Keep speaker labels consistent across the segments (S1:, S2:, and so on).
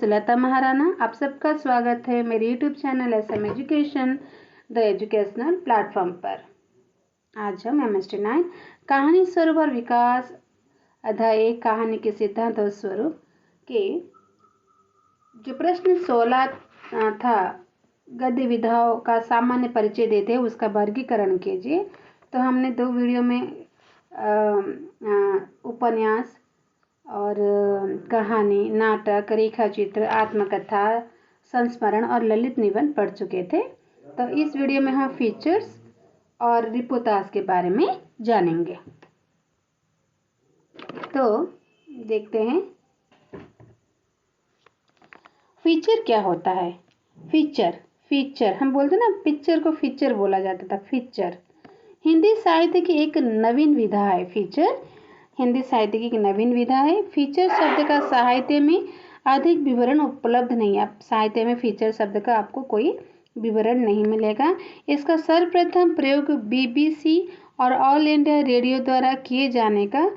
S1: सुलता महाराणा। आप सबका स्वागत है मेरे YouTube channel SM education the educational platform पर। आज हम MST9 कहानी स्वरूप और विकास अध्याय 1 कहानी के सिद्धांत और स्वरूप के जो प्रश्न 16 था, गद्य विधाओं का सामान्य परिचय देते हैं, उसका वर्गीकरण कीजिए। तो हमने 2 वीडियो में उपन्यास और कहानी, नाटक, रेखाचित्र, आत्मकथा, संस्मरण और ललित निबंध पढ़ चुके थे। तो इस वीडियो में हम फीचर्स और रिपोर्टाज के बारे में जानेंगे। तो देखते हैं फीचर क्या होता है। फीचर हम बोलते ना, पिक्चर को फीचर बोला जाता था। फीचर हिंदी साहित्य की एक नवीन विधा है। हिंदी साहित्य की एक नवीन विधा है। फीचर शब्द का साहित्य में अधिक विवरण उपलब्ध नहीं है। आप साहित्य में फीचर शब्द का आपको कोई विवरण नहीं मिलेगा। इसका सर्वप्रथम प्रयोग BBC और ऑल इंडिया रेडियो द्वारा किए जाने का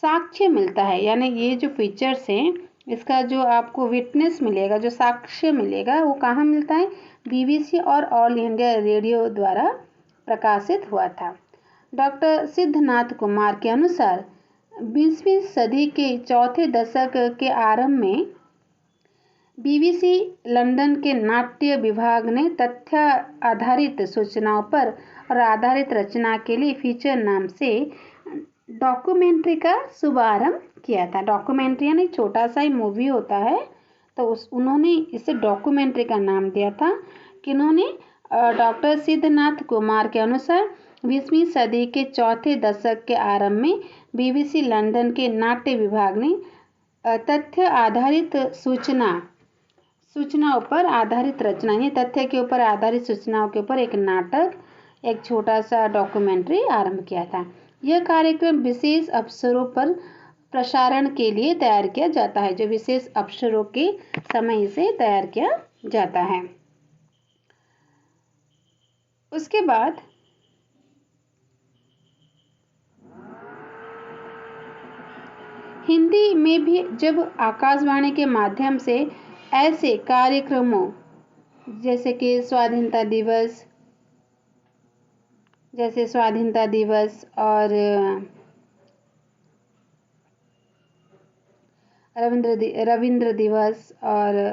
S1: साक्ष्य मिलता है। यानी ये जो फीचर्स हैं, इसका जो आपको विटनेस मिलेगा, जो साक्ष्य मिलेगा, वो कहाँ मिलता है? BBC और ऑल इंडिया रेडियो द्वारा प्रकाशित हुआ था। डॉक्टर सिद्धनाथ कुमार के अनुसार 20वीं सदी के चौथे दशक के आरंभ में BBC लंदन के नाट्य विभाग ने तथ्य आधारित सूचनाओं पर और आधारित रचना के लिए फीचर नाम से डॉक्यूमेंट्री का शुभारंभ किया था। डॉक्यूमेंट्री यानी छोटा सा ही मूवी होता है, तो उन्होंने इसे डॉक्यूमेंट्री का नाम दिया था। किन्होंने? डॉक्टर सिद्धनाथ कुमार के अनुसार 20वीं सदी के चौथे दशक के आरंभ में BBC लंदन के नाट्य विभाग ने तथ्य आधारित सूचनाओं पर आधारित रचना, ये तथ्य के ऊपर आधारित सूचनाओं के ऊपर एक नाटक, एक छोटा सा डॉक्यूमेंट्री आरंभ किया था। यह कार्यक्रम विशेष अवसरों पर प्रसारण के लिए तैयार किया जाता है। जो विशेष अवसरों के समय से तैयार किया जाता है। उसके बाद हिंदी में भी जब आकाशवाणी के माध्यम से ऐसे कार्यक्रमों जैसे कि स्वाधीनता दिवस और रविंद्र दिवस और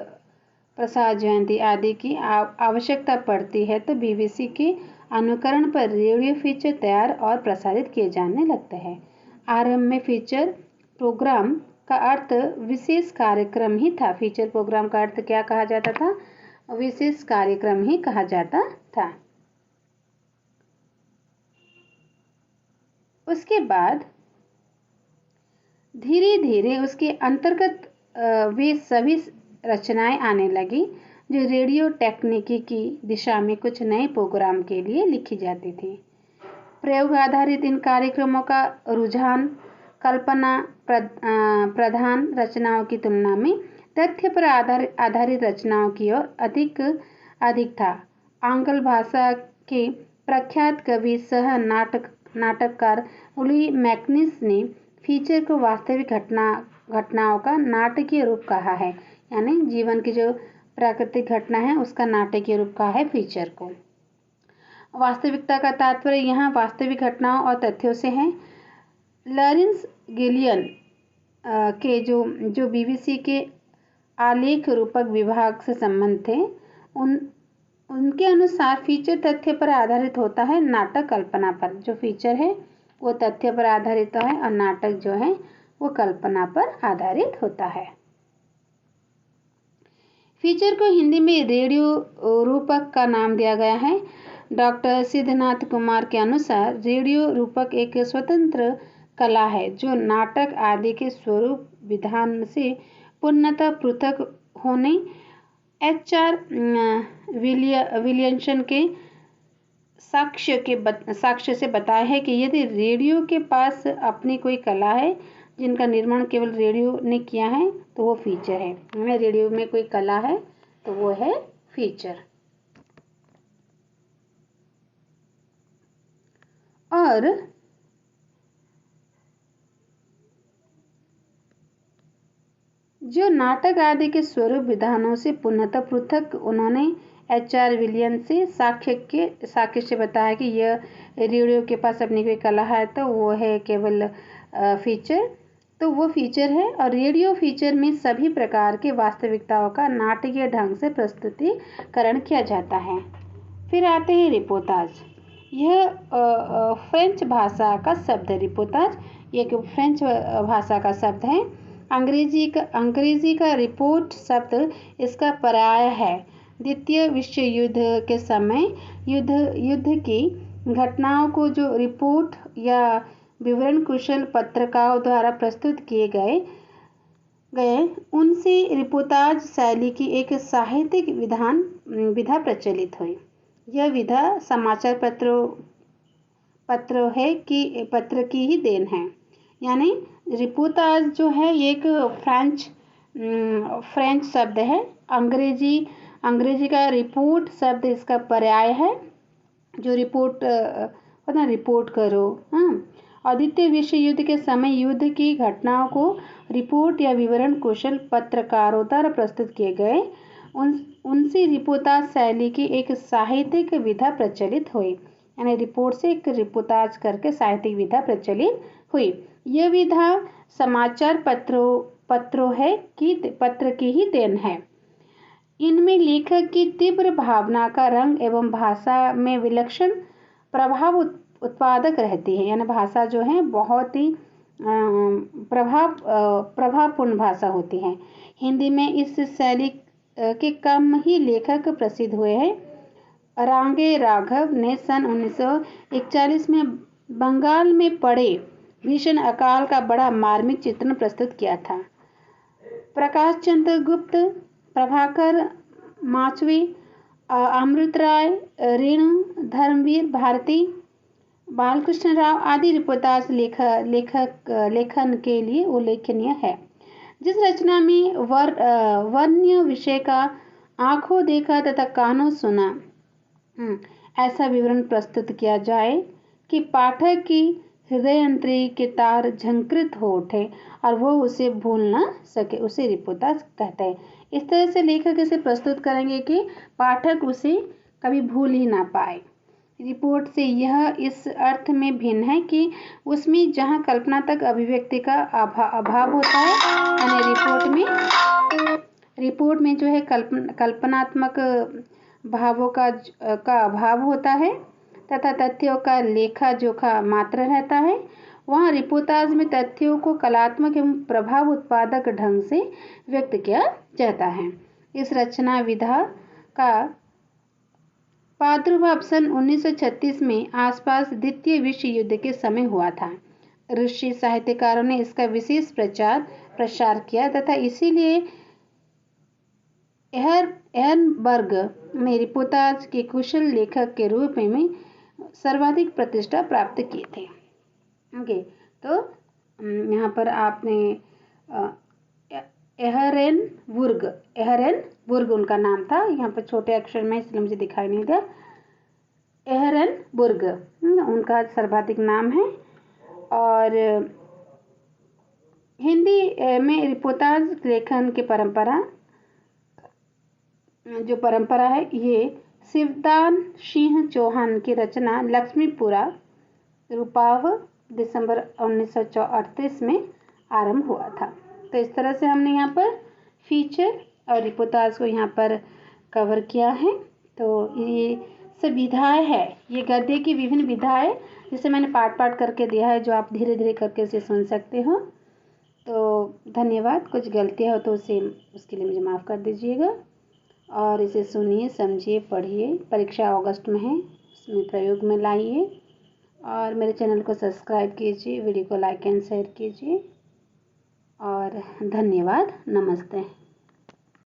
S1: प्रसाद जयंती आदि की आवश्यकता पड़ती है, तो BBC के अनुकरण पर रेडियो फीचर तैयार और प्रसारित किए जाने लगते हैं। आरंभ में फीचर प्रोग्राम का अर्थ विशेष कार्यक्रम ही था। फीचर प्रोग्राम का अर्थ क्या कहा जाता था? विशेष कार्यक्रम ही कहा जाता था। उसके बाद धीरे धीरे उसके अंतर्गत वे सभी रचनाएं आने लगी जो रेडियो टेक्निकी की दिशा में कुछ नए प्रोग्राम के लिए लिखी जाती थी। प्रयोग आधारित इन कार्यक्रमों का रुझान कल्पना प्रधान रचनाओं की तुलना में तथ्य पर आधारित रचनाओं की ओर अधिक था। आंग्ल भाषा के प्रख्यात कवि सह नाटककार लुई मैकनिस ने फीचर को वास्तविक घटनाओं का नाटकीय रूप कहा है। यानी जीवन की जो प्राकृतिक घटना है उसका नाटकीय रूप कहा है फीचर को। वास्तविकता का तात्पर्य यहाँ वास्तविक घटनाओं और तथ्यों से है। लॉरेंस गिलियन के जो BBC के आलेख रूपक विभाग से संबंध थे, उनके अनुसार फीचर तथ्य पर आधारित होता है, नाटक कल्पना पर। जो फीचर है वो तथ्य पर आधारित है और नाटक जो है वो कल्पना पर आधारित होता है। फीचर को हिंदी में रेडियो रूपक का नाम दिया गया है। डॉक्टर सिद्धनाथ कुमार के अनुसार रेडियो रूपक एक स्वतंत्र कला है जो नाटक आदि के स्वरूप विधान से पूर्णतः पृथक होने HR विलियमसन के साक्ष्य से बताया है कि यदि रेडियो के पास अपनी कोई कला है जिनका निर्माण केवल रेडियो ने किया है तो वो फीचर है। रेडियो में कोई कला है तो वो है फीचर। और जो नाटक आदि के स्वरूप विधानों से पूर्णतः पृथक। उन्होंने HR विलियम से साक्ष्य से बताया कि यह रेडियो के पास अपनी कोई कला है तो वो है केवल फीचर, तो वो फीचर है। और रेडियो फीचर में सभी प्रकार के वास्तविकताओं का नाटकीय ढंग से प्रस्तुतिकरण किया जाता है। फिर आते हैं रिपोर्टाज। यह फ्रेंच भाषा का शब्द है। रिपोर्टाज एक फ्रेंच भाषा का शब्द है। अंग्रेजी का रिपोर्ट शब्द इसका पर्याय है। द्वितीय विश्व युद्ध के समय युद्ध की घटनाओं को जो रिपोर्ट या विवरण कुशल पत्रकारों द्वारा प्रस्तुत किए गए उनसे रिपोर्टाज शैली की एक साहित्यिक विधा प्रचलित हुई। यह विधा समाचार पत्र की ही देन है। यानी रिपोर्टाज जो है एक फ्रेंच शब्द है। अंग्रेजी का रिपोर्ट शब्द इसका पर्याय है, जो रिपोर्ट करो। और द्वितीय विश्व युद्ध के समय युद्ध की घटनाओं को रिपोर्ट या विवरण कुशल पत्रकारों द्वारा प्रस्तुत किए गए उनसे रिपोर्टाज शैली की एक साहित्यिक विधा प्रचलित हुई। यानी रिपोर्ट से एक रिपोर्टाज करके साहित्यिक विधा प्रचलित हुई। यह विधा समाचार पत्र की ही देन है। इनमें लेखक की तीव्र भावना का रंग एवं भाषा में विलक्षण प्रभाव उत्पादक रहती है। यानी भाषा जो है बहुत ही प्रभावपूर्ण भाषा होती है। हिंदी में इस शैली के कम ही लेखक प्रसिद्ध हुए हैं। रांगे राघव ने सन 1941 में बंगाल में पड़े भीषण अकाल का बड़ा मार्मिक चित्रण प्रस्तुत किया था। प्रकाश चंद्र गुप्त, प्रभाकर माचवे, अमृत राय, रेणु, धर्मवीर भारती, बालकृष्ण राव आदि रिपोर्टाज लेखन के लिए उल्लेखनीय है। जिस रचना में वर्ण्य विषय का आंखों देखा तथा कानों सुना ऐसा विवरण प्रस्तुत किया जाए कि पाठक की हृदयंत्री के तार झंकृत हो उठे और वो उसे भूल ना सके, उसे रिपोर्टाज कहते हैं। इस तरह से लेखक इसे प्रस्तुत करेंगे कि पाठक उसे कभी भूल ही ना पाए। रिपोर्ट से यह इस अर्थ में भिन्न है कि उसमें जहाँ कल्पना तक अभिव्यक्ति का अभाव होता है, यानी रिपोर्ट में जो है कल्पनात्मक भावों का अभाव होता है तथा तथ्यों का लेखा जोखा मात्र रहता है, वहाँ रिपोर्टाज में तथ्यों को कलात्मक एवं प्रभाव उत्पादक ढंग से व्यक्त किया जाता है। इस रचना विधा का प्रादुर्भाव सन 1936 में आसपास द्वितीय विश्व युद्ध के समय हुआ था। रूसी साहित्यकारों ने इसका विशेष प्रसार किया तथा इसीलिए एहरनबर्ग ने रिपोर्टाज के कुशल लेखक के रूप में सर्वाधिक प्रतिष्ठा प्राप्त किए थे। ओके, तो यहाँ पर आपने एहरनबुर्ग उनका नाम था। यहाँ पर छोटे अक्षर में इसलिए मुझे दिखाई नहीं दिया। एहरनबुर्ग उनका सर्वाधिक नाम है। और हिंदी में रिपोर्टाज लेखन की परंपरा है, ये शिवदान सिंह चौहान की रचना लक्ष्मीपुरा रूपाव दिसंबर 1938 में आरंभ हुआ था। तो इस तरह से हमने यहाँ पर फीचर और रिपोर्टाज को यहाँ पर कवर किया है। तो ये सब विधाएँ है, ये गद्य की विभिन्न विधाएँ जिसे मैंने पाठ करके दिया है, जो आप धीरे धीरे करके इसे सुन सकते हो। तो धन्यवाद। कुछ गलतियाँ हो तो उसके लिए मुझे माफ़ कर दीजिएगा। और इसे सुनिए, समझिए, पढ़िए। परीक्षा अगस्त में है, उसमें प्रयोग में लाइए। और मेरे चैनल को सब्सक्राइब कीजिए, वीडियो को लाइक एंड शेयर कीजिए। और धन्यवाद। नमस्ते।